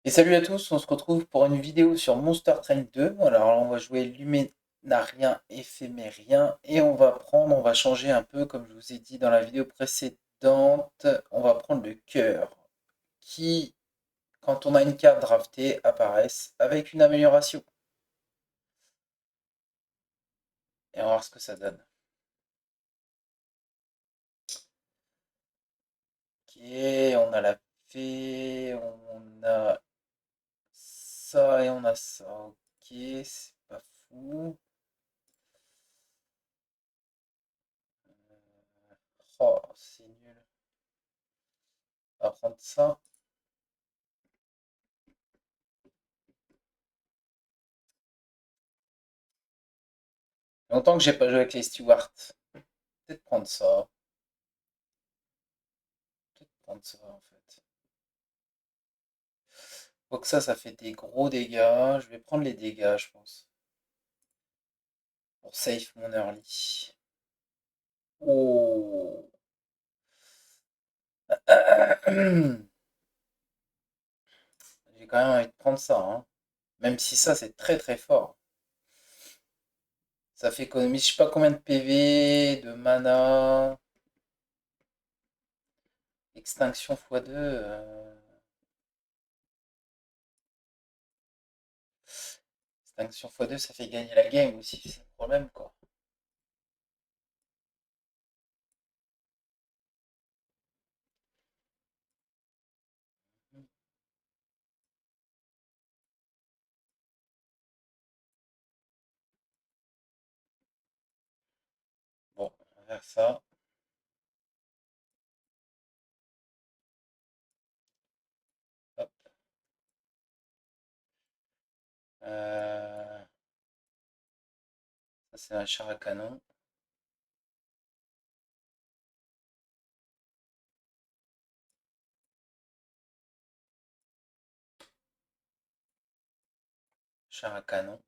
Et salut à tous, on se retrouve pour une vidéo sur Monster Train 2. Alors là, on va jouer Luminarien éphémérien et on va changer un peu, comme je vous ai dit dans la vidéo précédente, on va prendre le cœur qui, quand on a une carte draftée, apparaissent avec une amélioration. Et on va voir ce que ça donne. Ok, on a la fée, on a ça et on a ça. Ok, c'est pas fou. Oh, c'est nul. On va prendre ça. Longtemps que j'ai pas joué avec les Stewards. Peut-être prendre ça. Peut-être prendre ça en fait. Faut que ça fait des gros dégâts. Je vais prendre les dégâts, je pense. Pour safe mon early. Oh. J'ai quand même envie de prendre ça, hein. Même si ça c'est très très fort. Ça fait économiser je sais pas combien de PV, de mana. Extinction x2. Extinction x2 ça fait gagner la game aussi, c'est le problème quoi. Bon, on va faire ça. Hop. Euh, Ça c'est un char à canon. Char à canon.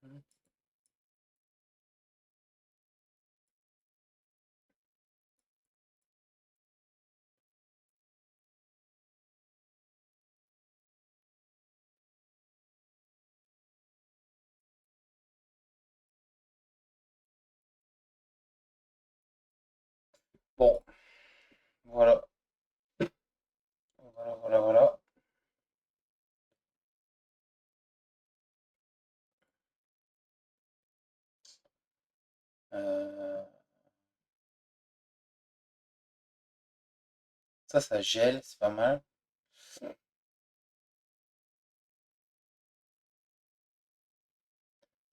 Mhm. Bon, voilà. Voilà, voilà, voilà. Euh, ça gèle, c'est pas mal.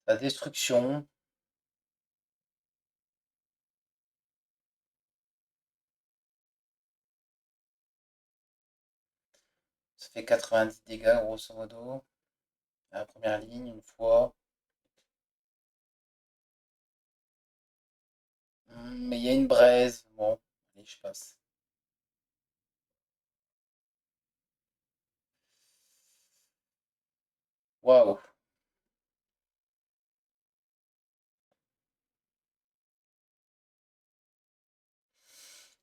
La destruction, ça fait 90 dégâts, grosso modo. À la première ligne, une fois. Mais il y a une braise. Bon, allez, je passe. Waouh.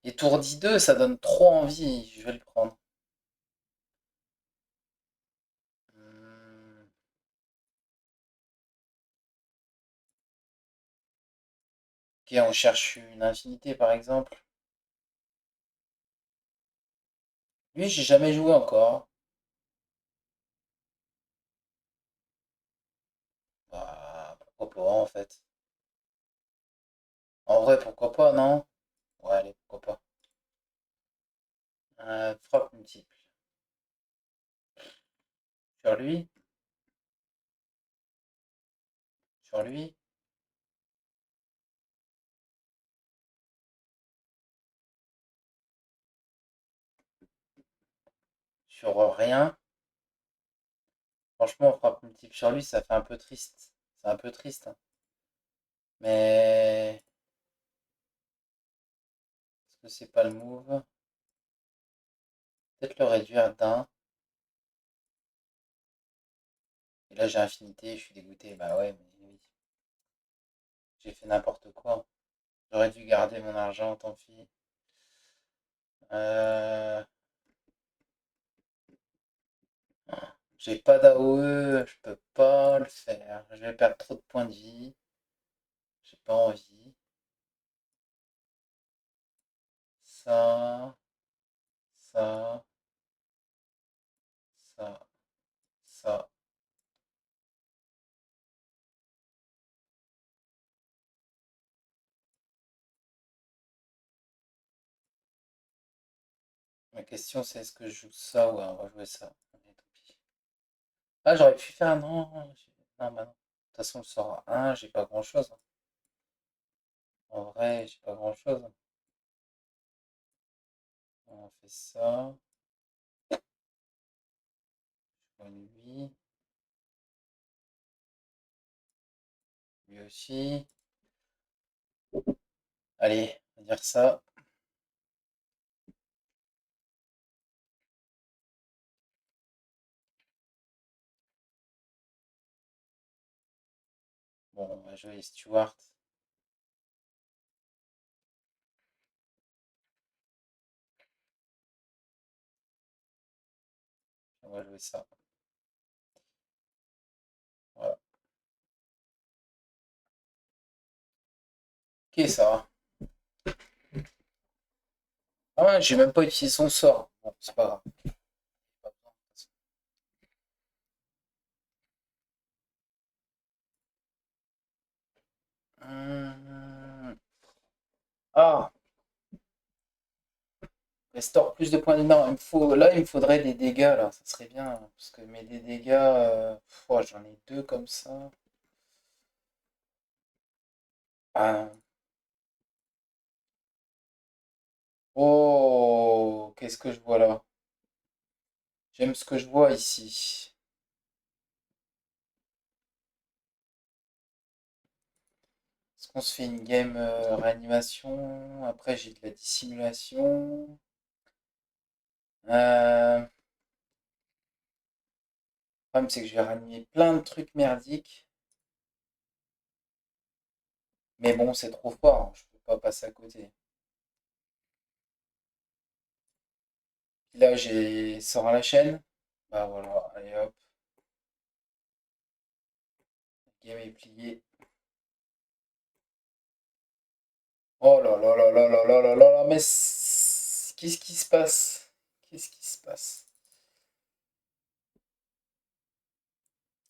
Étourdi 2, ça donne trop envie. Je vais le prendre. Hmm, Ok, on cherche une infinité, par exemple. Lui, j'ai jamais joué encore. Bah, pourquoi pas, en fait. En vrai, pourquoi pas, non? Ouais, allez, pourquoi pas. Frappe multiple. Sur lui, sur lui, sur rien. Franchement, frappe multiple sur lui, ça fait un peu triste. C'est un peu triste, hein. Mais est-ce que c'est pas le move? Peut-être le réduire d'un. Et là, j'ai infinité, je suis dégoûté. Bah ouais, mais oui, j'ai fait n'importe quoi. J'aurais dû garder mon argent, tant pis. Euh, J'ai pas d'AOE, je peux pas le faire. Je vais perdre trop de points de vie. J'ai pas envie. Ça, ça, ça, ça. Ma question c'est est-ce que je joue ça ou on va jouer ça? Allez, tant pis. Ah, j'aurais pu faire un non. Non, bah non. De toute façon, le sort à 1, j'ai pas grand-chose, hein. En vrai, j'ai pas grand-chose, hein. On fait ça. Lui, lui aussi. Allez, on va dire ça. Bon, on va jouer Stewart. On va jouer ça. Voilà. Ok, ça va. Ah ouais, j'ai même pas utilisé son sort. Bon, c'est pas grave. Pas besoin, de toute façon. Ah, restaure plus de points de... Non, là, il me faudrait des dégâts, là. Ça serait bien. Parce que mes des dégâts... oh, j'en ai deux comme ça. Ah. Oh, qu'est-ce que je vois là? J'aime ce que je vois ici. Est-ce qu'on se fait une game réanimation? Après, j'ai de la dissimulation. Le problème, c'est que je vais réanimer plein de trucs merdiques. Mais bon, c'est trop fort, hein. Je peux pas passer à côté. Là, j'ai sort à la chaîne. Bah voilà, allez hop. Game est plié. Oh là là là là là là là là là, mais qu'est-ce qui se passe? Qu'est-ce qui se passe?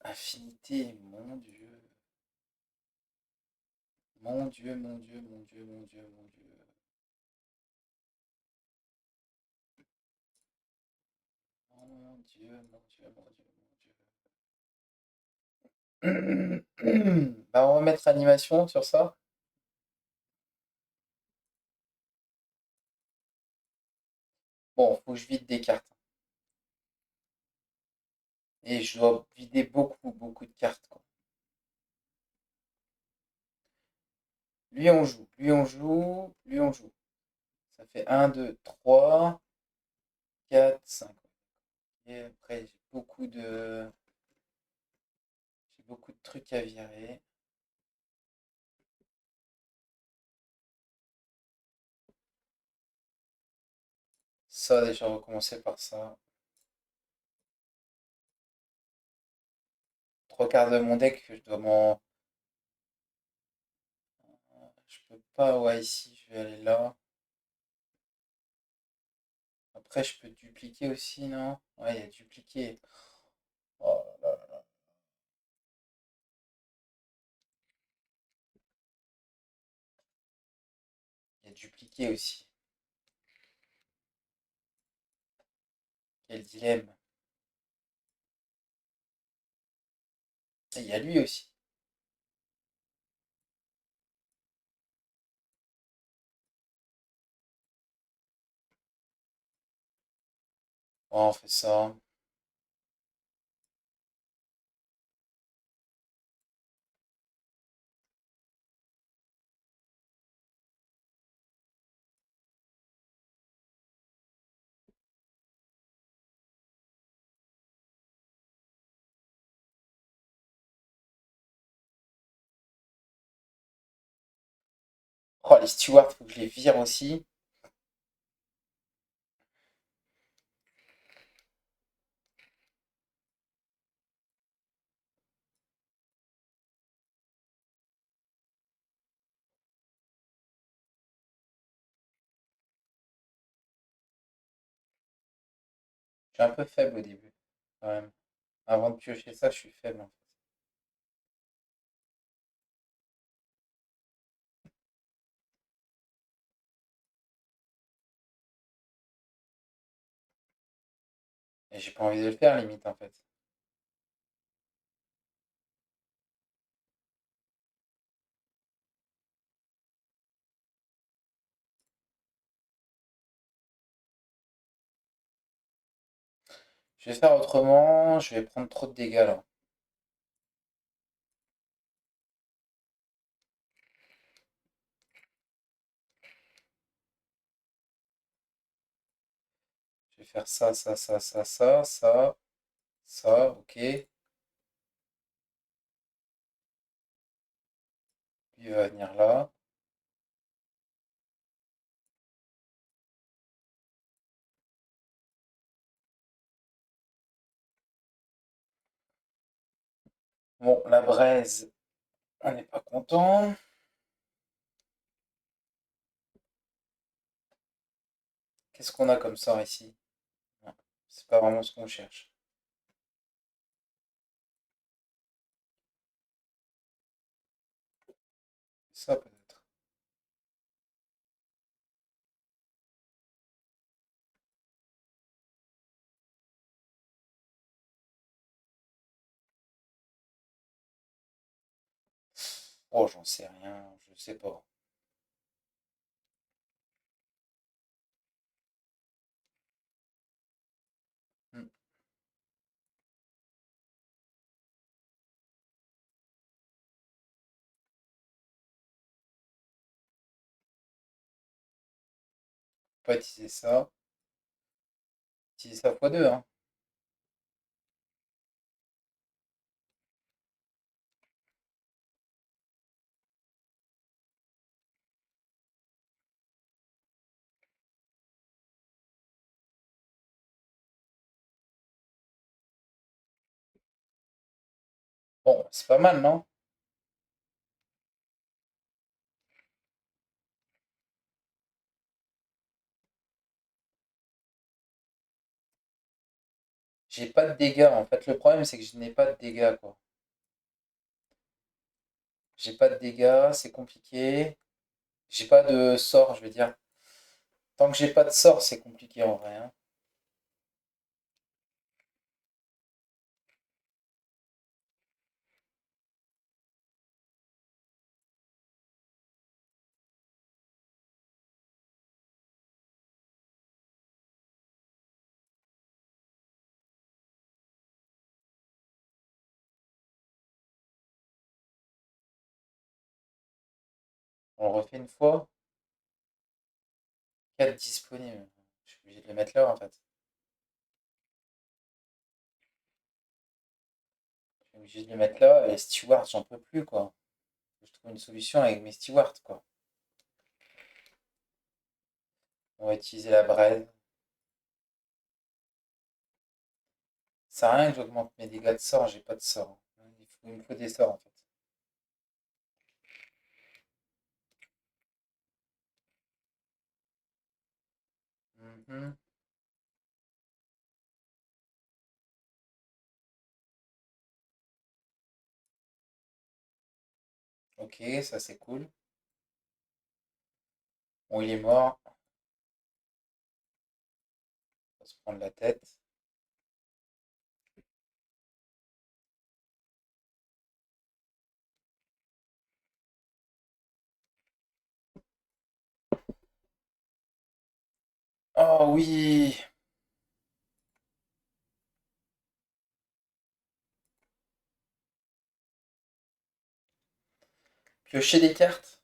Infinité, mon Dieu. Mon Dieu, mon Dieu, mon Dieu, mon Dieu, mon Dieu. Mon Dieu, mon Dieu, mon Dieu, mon Dieu. Bah, on va mettre animation sur ça. Bon, faut que je vide des cartes. Et je dois vider beaucoup, beaucoup de cartes, quoi. Lui, on joue. Lui, on joue. Lui, on joue. Ça fait un 2 3 4 5. Et après, j'ai beaucoup de trucs à virer. Ça, déjà, on va commencer par ça. Trois quarts de mon deck, je dois m'en. Je peux pas, ouais, ici, je vais aller là. Après, je peux dupliquer aussi, non? Ouais, il y a dupliquer. Oh là là, il y a dupliquer aussi. Quel dilemme. Et il y a lui aussi. Oh, on fait ça. Oh, les stewards, faut que je les vire aussi. Je suis un peu faible au début, quand même. Avant de piocher ça, je suis faible, en fait. Et j'ai pas envie de le faire, limite, en fait. Je vais faire autrement, je vais prendre trop de dégâts, là. Je vais faire ça, ça, ça, ça, ça, ça, ça, ok. Lui il va venir là. Bon, la braise, on n'est pas content. Qu'est-ce qu'on a comme sort ici? Non, c'est pas vraiment ce qu'on cherche. Ça, peut-être. Oh, j'en sais rien, je sais pas. Hmm, Pas utiliser ça. Utiliser ça x2, hein. Bon, c'est pas mal, non? J'ai pas de dégâts, en fait. Le problème, c'est que je n'ai pas de dégâts, quoi. J'ai pas de dégâts, c'est compliqué. J'ai pas de sort, je veux dire. Tant que j'ai pas de sort, c'est compliqué en vrai, hein. On le refait une fois. 4 disponibles. Je suis obligé de le mettre là, en fait. Je suis obligé de le mettre là. Et Stewart, j'en peux plus, quoi. Je trouve une solution avec mes Stewards, quoi. On va utiliser la braise. Ça sert à rien que j'augmente mes dégâts de sort, j'ai pas de sort. Il me faut des sorts, en fait. Mhm. Ok, ça c'est cool. Bon, il est mort. On va se prendre la tête. Oh oui! Piocher des cartes.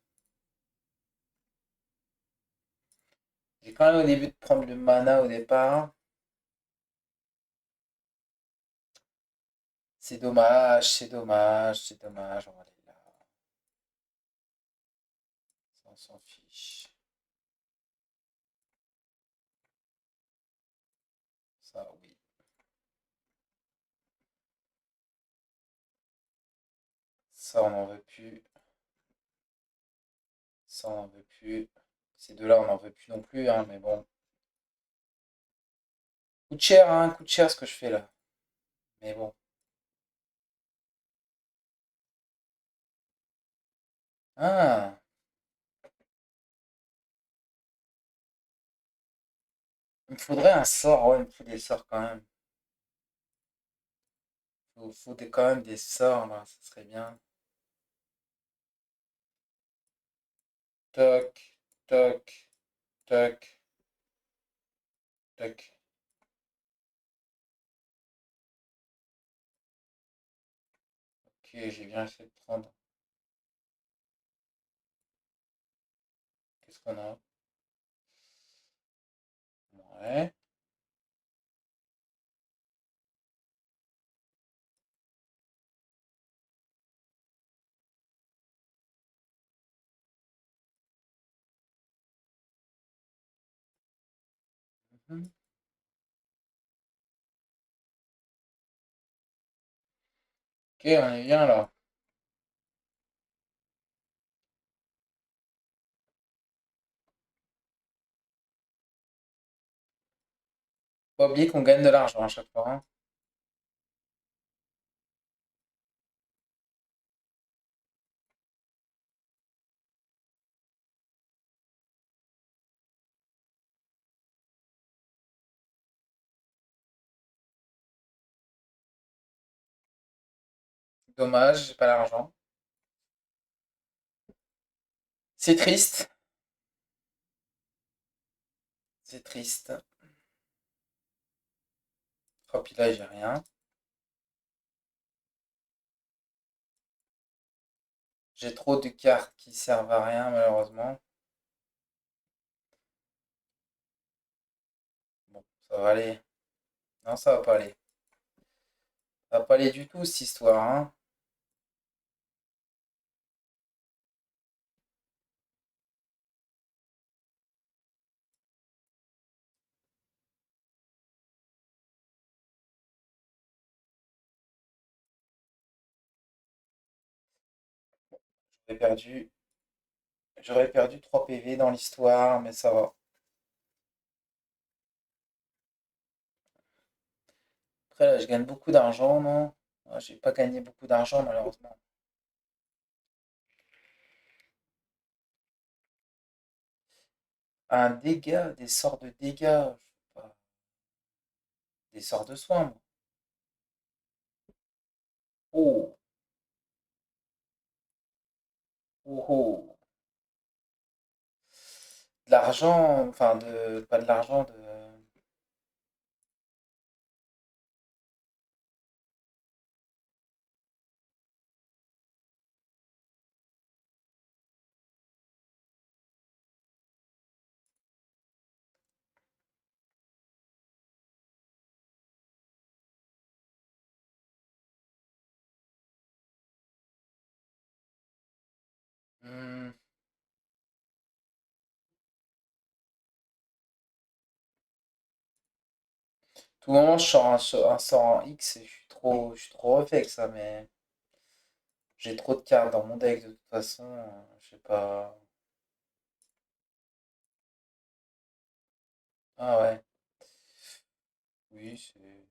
J'ai quand même au début de prendre le mana au départ. C'est dommage, c'est dommage, c'est dommage. On va aller là. On s'en fiche. Ça, oui. Ça, on n'en veut plus. Ça, on n'en veut plus. Ces deux-là, on n'en veut plus non plus, hein, mais bon. Coûte cher ce que je fais là. Mais bon. Ah, il me faudrait un sort, ouais, il me faut des sorts quand même. Quand même des sorts, là, ça serait bien. Toc, toc, toc, toc. Ok, j'ai bien essayé de prendre. Qu'est-ce qu'on a? Ouais. Mhm. Ok, on est bien là. Pas oublier qu'on gagne de l'argent à chaque fois, hein. Dommage, j'ai pas l'argent. C'est triste. C'est triste. Oh, puis là, j'ai rien. J'ai trop de cartes qui servent à rien, malheureusement. Bon, ça va aller. Non, ça va pas aller. Ça va pas aller du tout, cette histoire, hein. J'aurais perdu, j'aurais perdu 3 PV dans l'histoire, mais ça va. Après, là, je gagne beaucoup d'argent, non? Ah, j'ai pas gagné beaucoup d'argent, malheureusement. Un dégât, des sorts de dégâts. Je sais pas. Des sorts de soins, moi. Oh, oh, oh. De l'argent, enfin, pas de l'argent, Hmm. Tout moment, je sors un sort en X et je suis trop refait avec ça, mais j'ai trop de cartes dans mon deck de toute façon. Je sais pas. Ah ouais, oui, c'est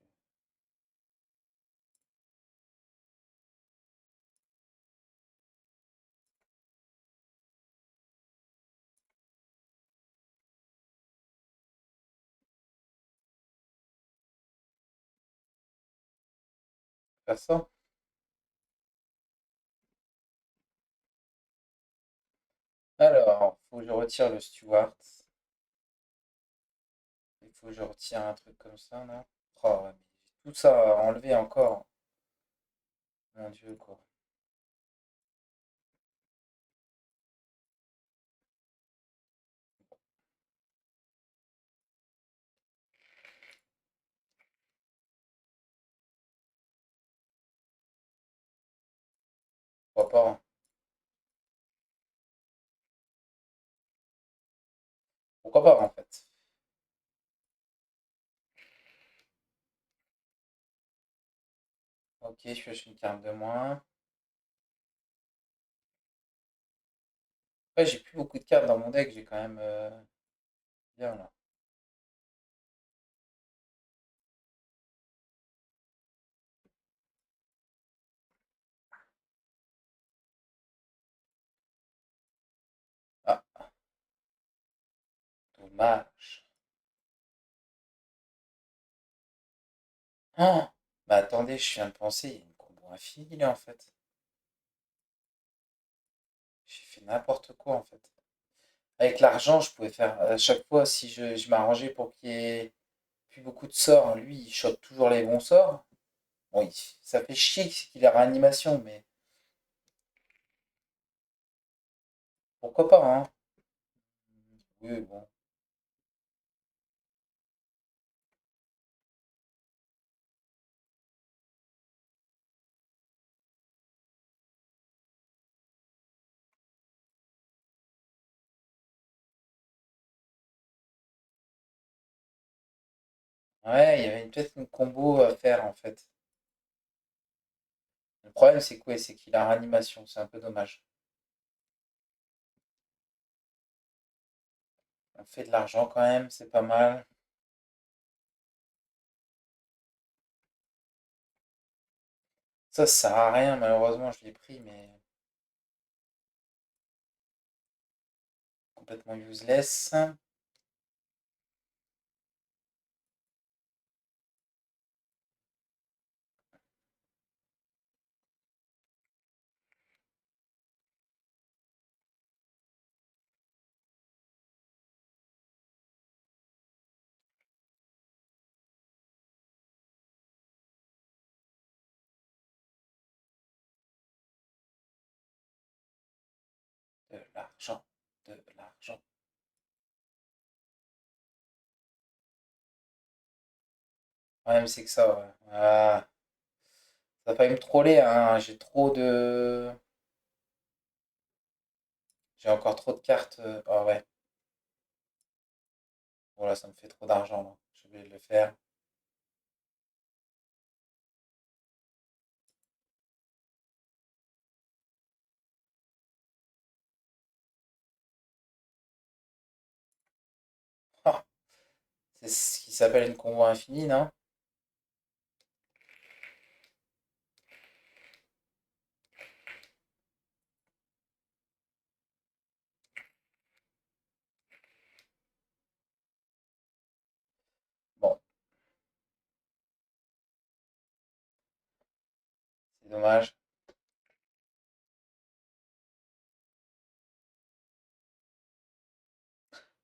faire ça. Alors, faut que je retire le Steward. Il faut que je retire un truc comme ça, là. Oh, ouais, mais tout ça à enlever encore. Mon Dieu, quoi. Je crois pas, hein. pourquoi pas en fait. Ok, je pioche une carte de moins. Ouais, j'ai plus beaucoup de cartes dans mon deck, j'ai quand même bien là. Ah, dommage. Oh, bah attendez, je viens de penser, il y a une combo infinie là en fait. J'ai fait n'importe quoi en fait. Avec l'argent, je pouvais faire à chaque fois si je m'arrangeais pour qu'il y ait plus beaucoup de sorts. Lui, il chope toujours les bons sorts. Bon, ça fait chier qu'il ait réanimation, mais pourquoi pas, hein? Oui, bon. Ouais, il y avait peut-être une combo à faire en fait. Le problème, c'est quoi? C'est qu'il a réanimation, c'est un peu dommage. On fait de l'argent quand même, c'est pas mal. Ça sert à rien, malheureusement, je l'ai pris, mais complètement useless. De l'argent, de l'argent. Le problème, c'est que ça, ouais. Ah, ça va pas me troller, hein. J'ai trop de. J'ai encore trop de cartes. Ah ouais, voilà, ça me fait trop d'argent là. Je vais le faire. Ah, c'est ce qui s'appelle une combo infinie, non? Bon, c'est dommage.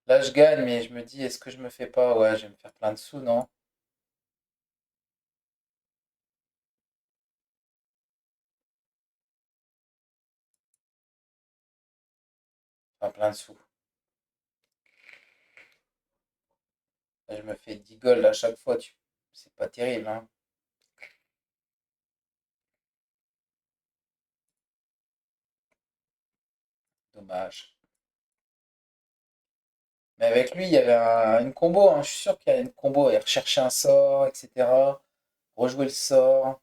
Là, je gagne, mais je me dis, est-ce que je me fais pas? Ouais, je vais me faire plein de sous, non? Enfin, plein de sous. Là, je me fais 10 gold à chaque fois. C'est pas terrible, hein? Dommage. Mais avec lui, il y avait une combo, hein. Je suis sûr qu'il y a une combo. Il rechercher un sort, etc. Rejouer le sort.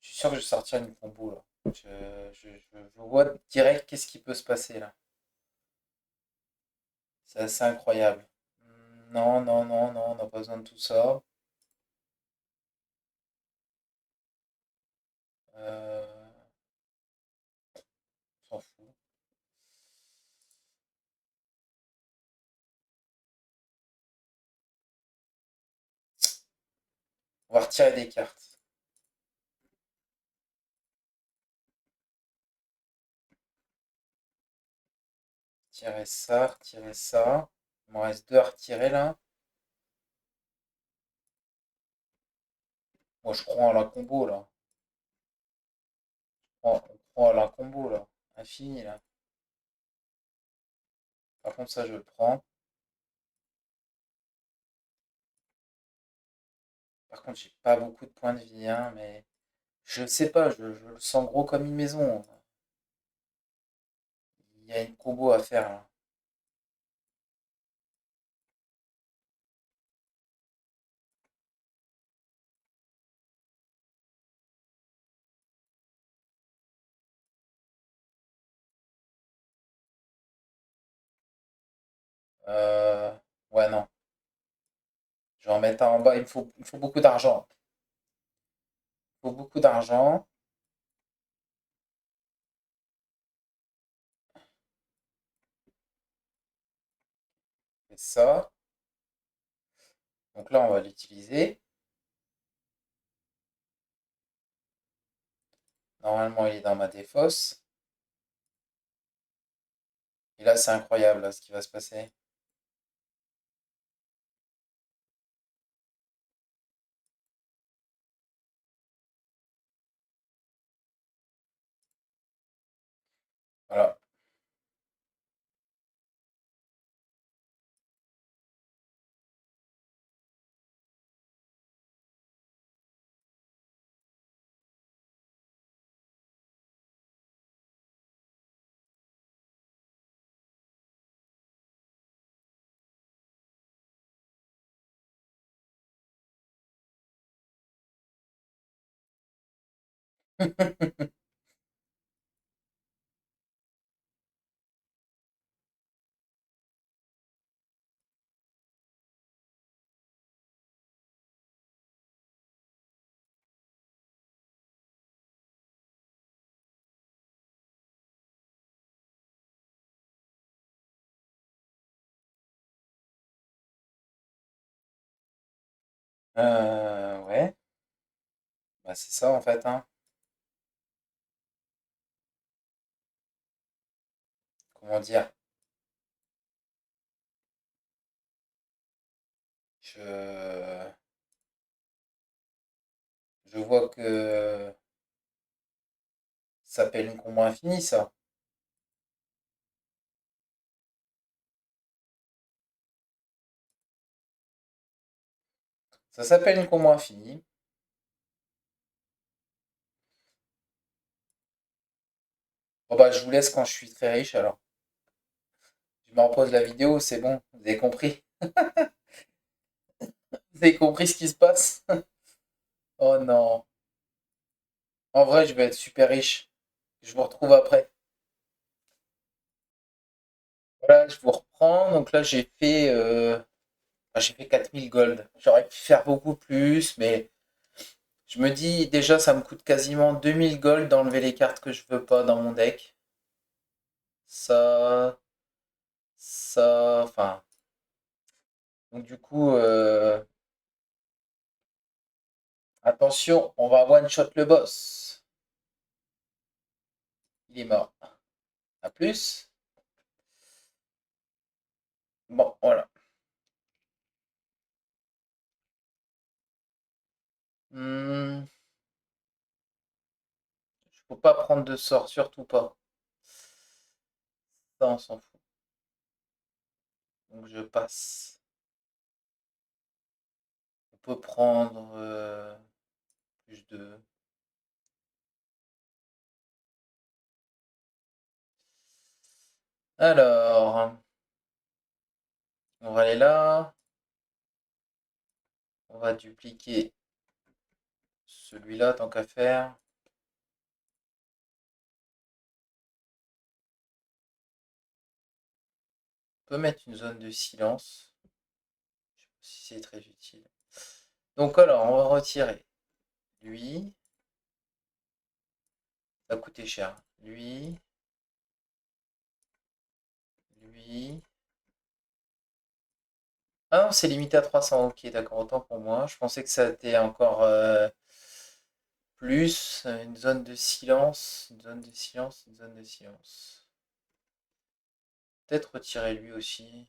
Je suis sûr que je vais sortir une combo, là. Je vois direct qu'est-ce qui peut se passer, là. C'est assez incroyable. Non, non, non, non, on n'a pas besoin de tout ça. Euh, on s'en fout. On va retirer des cartes. Retirer ça, retirer ça. Il m'en reste deux à retirer, là. Moi, je crois en la combo, là. On croit en la combo, là. Infini, là. Par contre, ça, je le prends. Par contre, j'ai pas beaucoup de points de vie, hein, mais je sais pas, je le sens gros comme une maison. y a une combo à faire là. Euh, Ouais, non. Je vais en mettre un en bas. Il me faut beaucoup d'argent. Il faut beaucoup d'argent. C'est ça. Donc là, on va l'utiliser. Normalement, il est dans ma défausse. Et là, c'est incroyable là, ce qui va se passer. Voilà. Ouais. Bah, c'est ça en fait, hein. Comment dire? Je, je vois que ça s'appelle une combo infinie, ça. Ça s'appelle une combo infinie. Bon bah, je vous laisse quand je suis très riche alors. Je me repose la vidéo, c'est bon. Vous avez compris? Vous avez compris ce qui se passe? Oh non. En vrai, je vais être super riche. Je vous retrouve après. Voilà, je vous reprends. Donc là, j'ai fait 4000 gold. J'aurais pu faire beaucoup plus, mais je me dis déjà, ça me coûte quasiment 2000 gold d'enlever les cartes que je veux pas dans mon deck. Ça, enfin. Donc du coup, attention, on va one shot le boss. Il est mort. À plus. Bon, voilà. Hmm, faut pas prendre de sort, surtout pas. Ça, on s'en fout. Donc je passe. On peut prendre plus de. Alors, on va aller là. On va dupliquer celui-là tant qu'à faire. On peut mettre une zone de silence. Je sais pas si c'est très utile. Donc alors, on va retirer lui. Ça va coûter cher. Lui. Ah non, c'est limité à 300. Ok, d'accord, autant pour moi. Je pensais que ça était encore plus. Une zone de silence. Une zone de silence. Une zone de silence. Peut-être retirer lui aussi.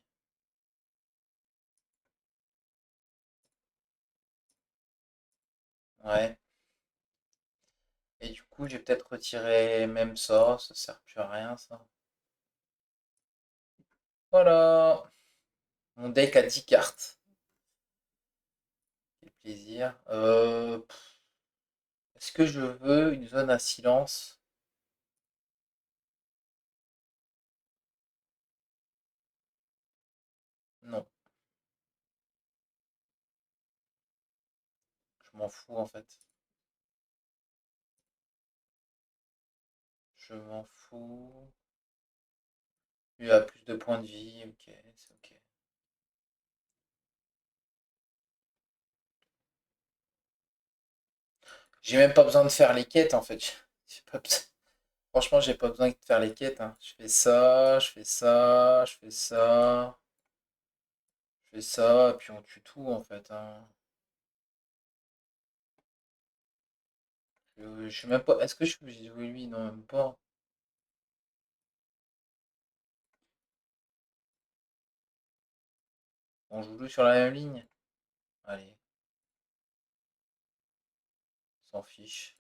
Ouais. Et du coup, j'ai peut-être retiré même ça sert plus à rien ça. Voilà. Mon deck a 10 cartes. Quel plaisir. Est-ce que je veux une zone à silence? m'en fous en fait. Je m'en fous. Lui a plus de points de vie, ok, c'est ok. J'ai même pas besoin de faire les quêtes en fait. J'ai pas besoin- Franchement, j'ai pas besoin de faire les quêtes, hein. Je fais ça, je fais ça, je fais ça, je fais ça, et puis on tue tout en fait, hein. Je sais même pas. Est-ce que je suis obligé de jouer lui? Non, même pas. On joue lui sur la même ligne? Allez, on s'en fiche.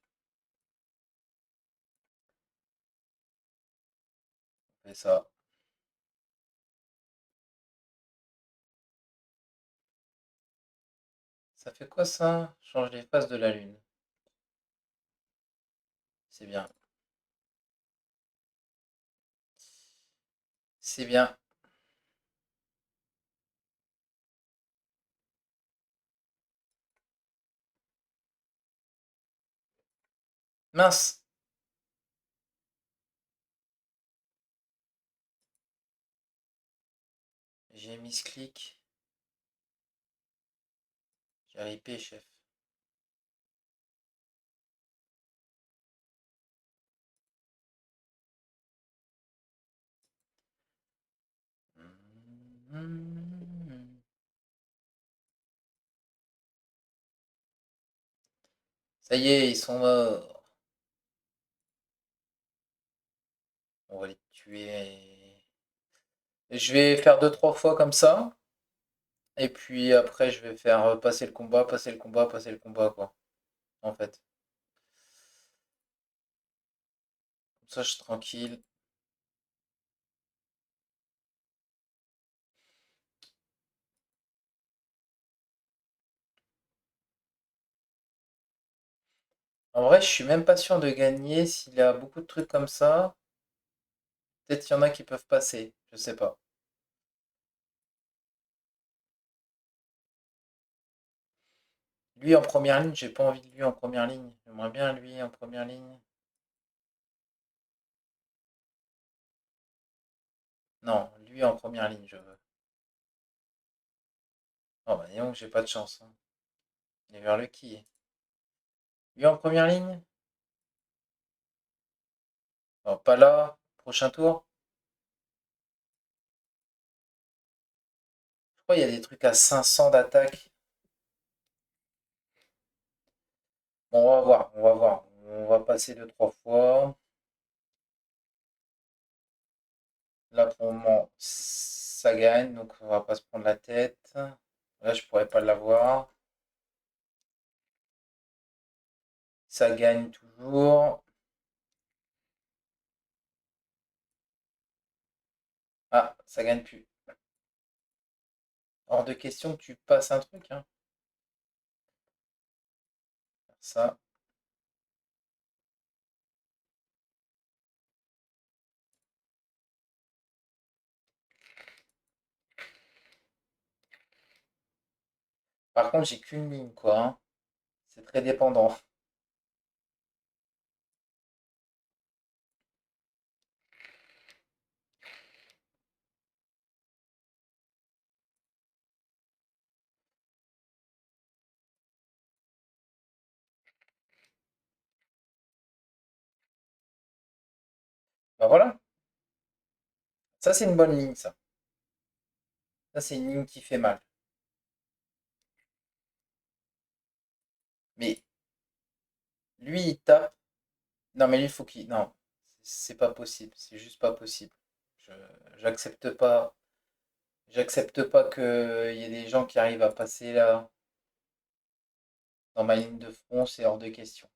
On fait ça. Ça fait quoi ça? Change les phases de la lune. C'est bien. C'est bien. Mince! J'ai mis ce clic. J'ai ripé, chef. Ça y est, ils sont morts. On va les tuer. Je vais faire deux, trois fois comme ça. Et puis après, je vais faire passer le combat, passer le combat, passer le combat, quoi. En fait. Comme ça, je suis tranquille. En vrai, je suis même pas sûr de gagner s'il y a beaucoup de trucs comme ça. Peut-être qu'il y en a qui peuvent passer. Je sais pas. Lui en première ligne, j'ai pas envie de lui en première ligne. J'aimerais bien lui en première ligne. Non, lui en première ligne, je veux. Oh bah dis donc, j'ai pas de chance, hein. Il est vers le qui? Lui en première ligne? Oh, pas là. Prochain tour? Je crois qu'il y a des trucs à 500 d'attaque. Bon, on va voir, on va voir. On va passer deux, trois fois. Là, pour le moment, ça gagne, donc on va pas se prendre la tête. Là, je pourrais pas l'avoir. Ça gagne toujours. Ah, ça gagne plus. Hors de question que tu passes un truc, hein. Ça. Par contre, j'ai qu'une ligne, quoi, hein. C'est très dépendant. Bah voilà. Ça, c'est une bonne ligne, ça. Ça, c'est une ligne qui fait mal. Mais lui, il tape. Non, mais lui, il faut qu'il. Non, c'est pas possible. C'est juste pas possible. Je j'accepte pas. J'accepte pas qu'il y ait des gens qui arrivent à passer là dans ma ligne de front, c'est hors de question.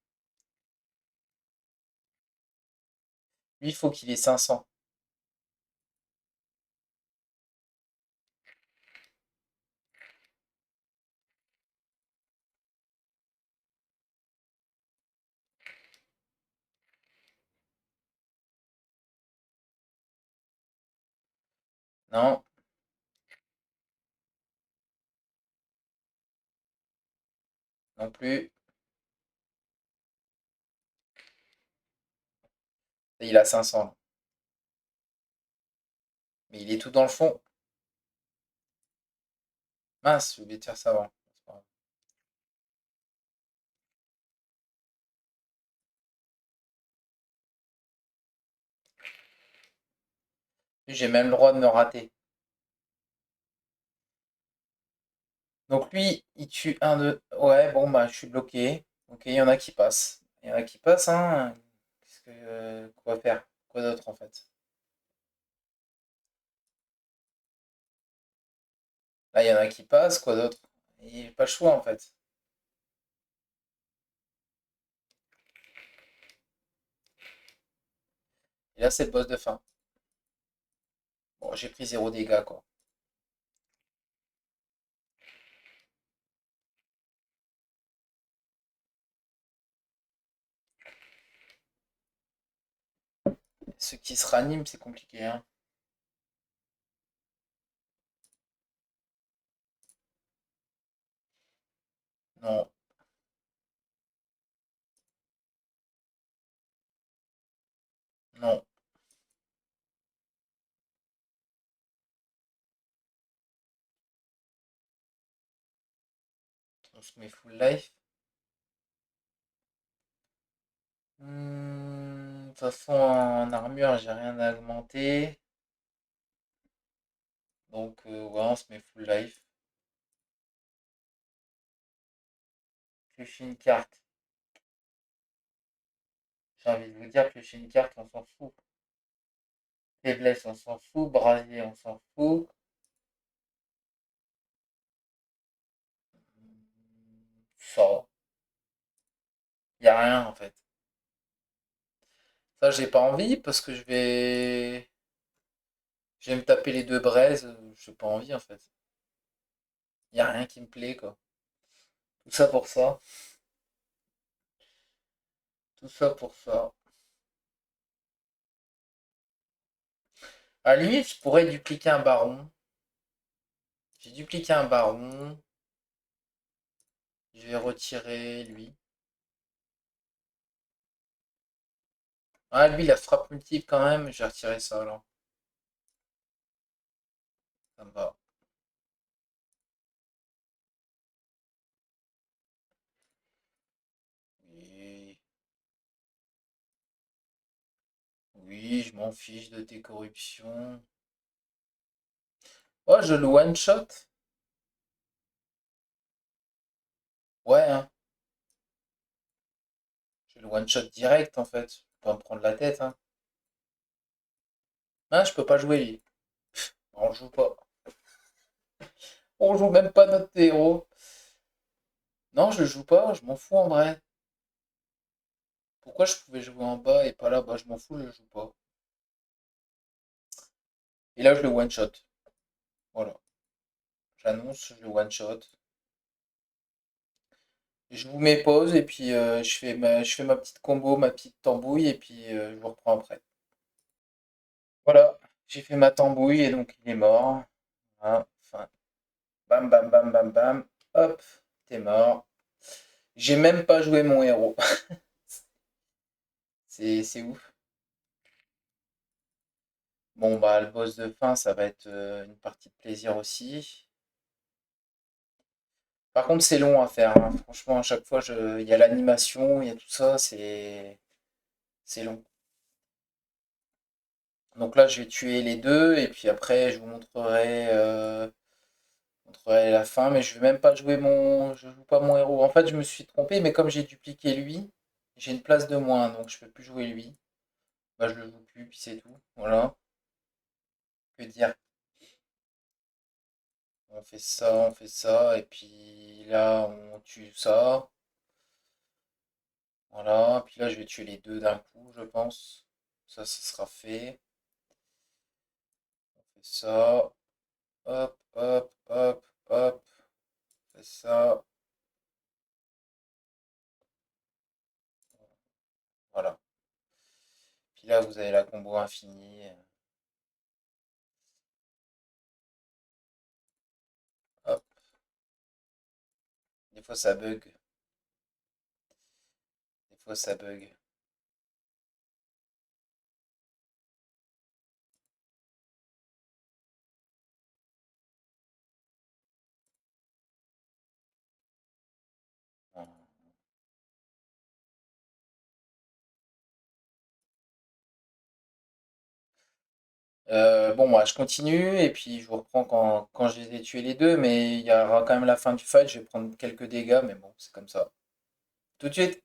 Lui, il faut qu'il ait 500. Non, Non plus. Et il a 500 là. Mais il est tout dans le fond. Mince, j'ai oublié de faire ça avant. C'est pas grave. J'ai même le droit de me rater. Donc lui, il tue un, 2. Ouais, bon, bah, je suis bloqué. Ok, il y en a qui passent. Il y en a qui passent, hein. Quoi faire? Quoi d'autre, en fait? Là, il y en a qui passent, quoi d'autre? Il n'y a pas le choix, en fait. Et là, c'est le boss de fin. Bon, j'ai pris 0 dégâts, quoi. Ceux qui se raniment, c'est compliqué, hein. Non, non. On se met full life. De toute façon, en armure, j'ai rien à augmenter. Donc, ouais, on se met full life. Piocher une carte. J'ai envie de vous dire, piocher une carte, on s'en fout. Faiblesse, on s'en fout. Brasier, on s'en fout. Ça, y a rien en fait. Ça, j'ai pas envie parce que je vais me taper les deux braises. J'ai pas envie en fait. Y a rien qui me plaît quoi. Tout ça pour ça. Tout ça pour ça. À la limite, je pourrais dupliquer un baron. J'ai dupliqué un baron. Je vais retirer lui. Ah, lui, il a frappe multiple quand même. Je vais retirer ça alors. Ça me va. Oui, oui, je m'en fiche de tes corruptions. Oh, je le one shot. Ouais, hein. Je le one shot direct en fait. Je peux pas me prendre la tête, hein. Ah, je peux pas jouer lui. On joue pas. On joue même pas notre héros. Non, je le joue pas, je m'en fous en vrai. Pourquoi je pouvais jouer en bas et pas là? Bah, je m'en fous, je le joue pas. Et là, je le one shot. Voilà. J'annonce, je le one shot. Je vous mets pause et puis je fais ma petite combo, ma petite tambouille et puis je vous reprends après. Voilà, j'ai fait ma tambouille et donc il est mort. Voilà. Enfin, bam, bam, bam, bam, bam. Hop, t'es mort. J'ai même pas joué mon héros. C'est ouf. Bon, bah, le boss de fin, ça va être une partie de plaisir aussi. Par contre, c'est long à faire, hein. Franchement, à chaque fois, il y a l'animation, il y a tout ça, c'est long. Donc là, je vais tuer les deux et puis après, je vous montrerai la fin. Mais je vais même pas je joue pas mon héros. En fait, je me suis trompé, mais comme j'ai dupliqué lui, j'ai une place de moins, donc je peux plus jouer lui. Bah, je le joue plus, puis c'est tout. Voilà. Que dire? On fait ça, et puis là, on tue ça. Voilà, puis là je vais tuer les deux d'un coup, je pense. Ça sera fait. On fait ça. Hop, hop, hop, hop. On fait ça. Voilà. Puis là, vous avez la combo infinie. Hop. Des fois ça bug. fois ça bug. Bon, moi, je continue et puis je vous reprends quand je les ai tués les deux, mais il y aura quand même la fin du fight. Je vais prendre quelques dégâts, mais bon, c'est comme ça. Tout de suite.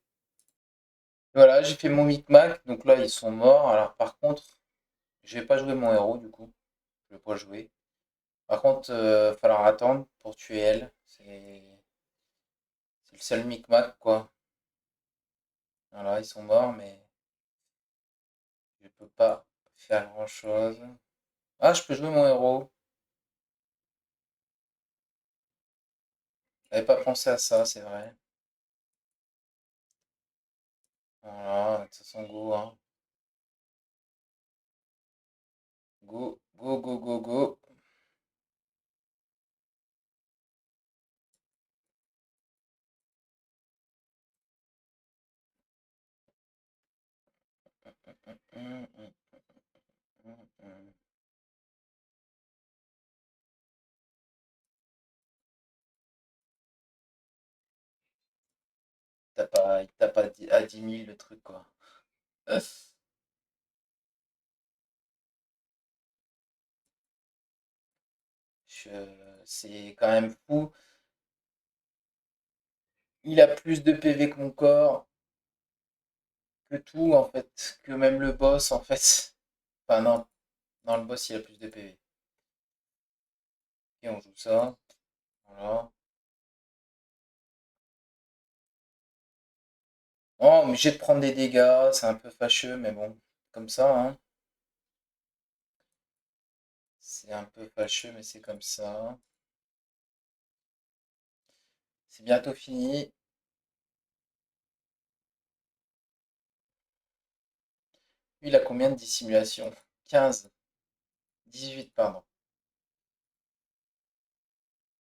Voilà, j'ai fait mon micmac, donc là, ils sont morts. Alors, par contre, je vais pas jouer mon héros, du coup. Je vais pas jouer. Par contre, falloir attendre pour tuer elle. C'est le seul micmac, quoi. Voilà, ils sont morts, mais je peux pas faire grand-chose. Ah, je peux jouer mon héros. J'avais pas pensé à ça, c'est vrai. Voilà, de toute façon, go, hein. Go, go, go, go, go. Hum, hum, hum. Il tape à 10 000 le truc, quoi. C'est quand même fou. Il a plus de PV que mon corps, que tout, en fait. Que même le boss, en fait. Enfin, non. Non, le boss, il a plus de PV. Et on joue ça. Voilà. Oh, mais j'ai de prendre des dégâts. C'est un peu fâcheux, mais bon. Comme ça, hein. C'est un peu fâcheux, mais c'est comme ça. C'est bientôt fini. Lui, il a combien de dissimulation? 15. 18, pardon.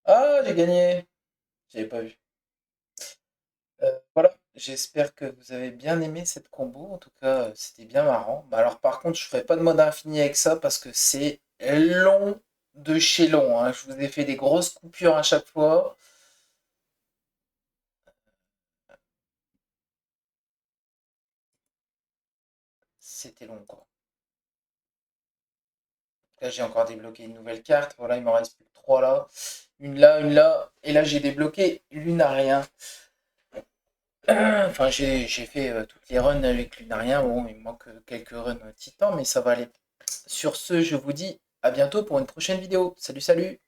Ah, j'ai gagné! J'avais pas vu. Voilà, j'espère que vous avez bien aimé cette combo. En tout cas, c'était bien marrant. Bah, alors, par contre, je ferai pas de mode infini avec ça parce que c'est long de chez long, hein. Je vous ai fait des grosses coupures à chaque fois. C'était long, quoi. Là, j'ai encore débloqué une nouvelle carte. Voilà, il m'en reste plus que trois là. Une là, une là. Et là, j'ai débloqué Lunarien. Enfin, j'ai fait toutes les runs avec Lunarien. Bon, il me manque quelques runs Titan, mais ça va aller. Sur ce, je vous dis à bientôt pour une prochaine vidéo. Salut, salut!